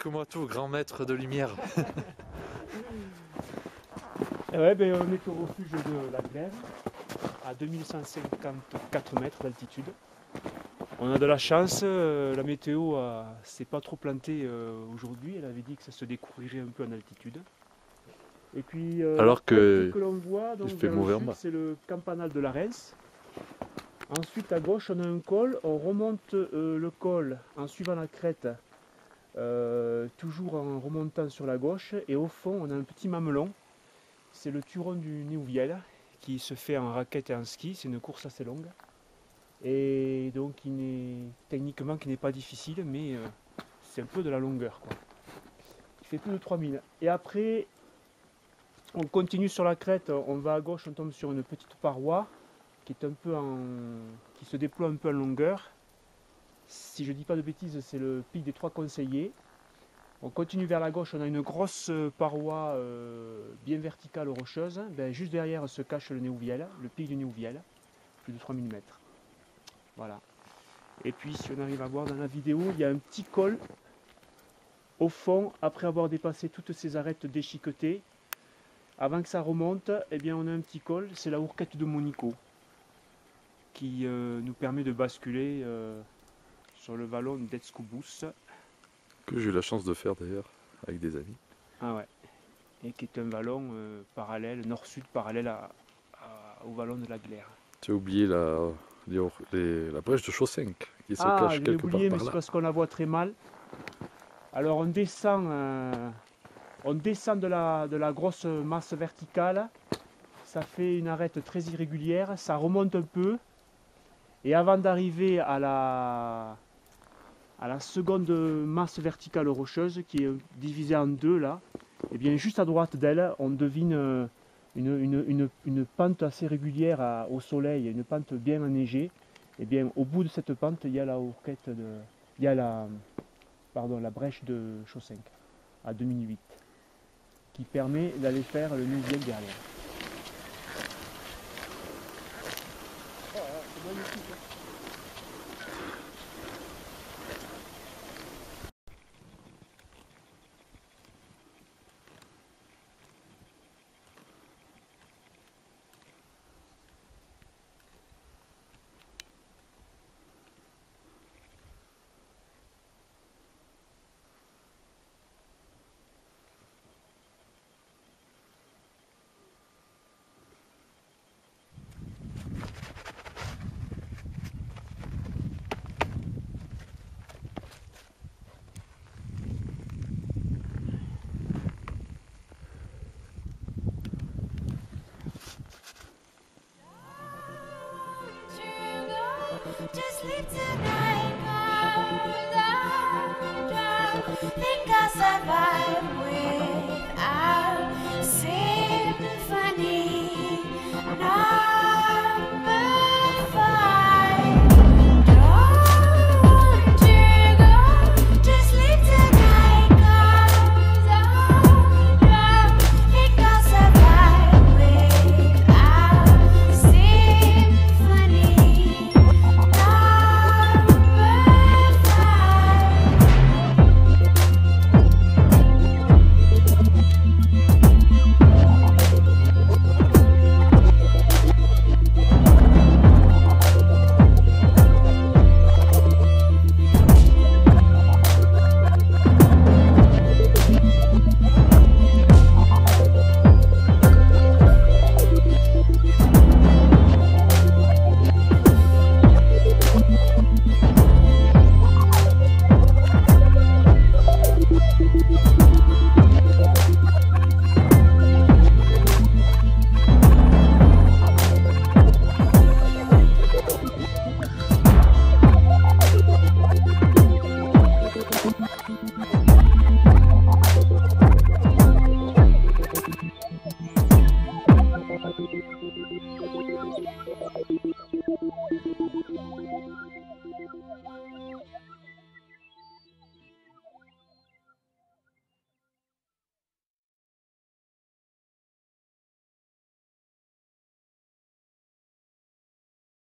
explique-moi tout, grand maître de lumière. Ouais, ben, on est au refuge de la Glère, à 2154 mètres d'altitude. On a de la chance, la météo s'est pas trop plantée aujourd'hui, elle avait dit que ça se découvrirait un peu en altitude. Et puis Alors que l'on voit donc, il fait vers mauvais le en sud, bas. c'est le campanal de la Rens. Ensuite à gauche on a un col, on remonte le col en suivant la crête, toujours en remontant sur la gauche, et au fond on a un petit mamelon, c'est le Turon du Néouviel qui se fait en raquette et en ski, c'est une course assez longue. Et donc techniquement qui n'est pas difficile, mais c'est un peu de la longueur, quoi. Il fait plus de 3000. Et après on continue sur la crête, on va à gauche, on tombe sur une petite paroi qui est un peu qui se déploie un peu en longueur. Si je dis pas de bêtises, c'est le pic des Trois Conseillers. On continue vers la gauche, on a une grosse paroi bien verticale rocheuse. Ben, juste derrière se cache le Néouviel, le pic du Néouviel, plus de 3000 mètres. Voilà. Et puis si on arrive à voir dans la vidéo, il y a un petit col au fond, après avoir dépassé toutes ces arêtes déchiquetées. Avant que ça remonte, eh bien, on a un petit col, c'est la Hourquette de Monico, qui nous permet de basculer sur le vallon d'Etscoubous. Que j'ai eu la chance de faire d'ailleurs, avec des amis. Ah ouais. Et qui est un vallon parallèle, nord-sud, parallèle au vallon de la Glère. Tu as oublié la brèche de Chaussenc, qui se cache Je l'ai quelque oublié, part mais par c'est là. parce qu'on la voit très mal. Alors on descend de la grosse masse verticale, ça fait une arête très irrégulière, ça remonte un peu, et avant d'arriver à la seconde masse verticale rocheuse, qui est divisée en deux là, et bien juste à droite d'elle, on devine une pente assez régulière au soleil, une pente bien enneigée. Et bien au bout de cette pente, il y a la brèche de Chaussenc à 2008 qui permet d'aller faire le Néouviel derrière. Oh, c'est magnifique, hein. Just leave tonight, don't think I'll survive without symphony number 5. Don't you go, just leave tonight, don't think I'll survive without symphony.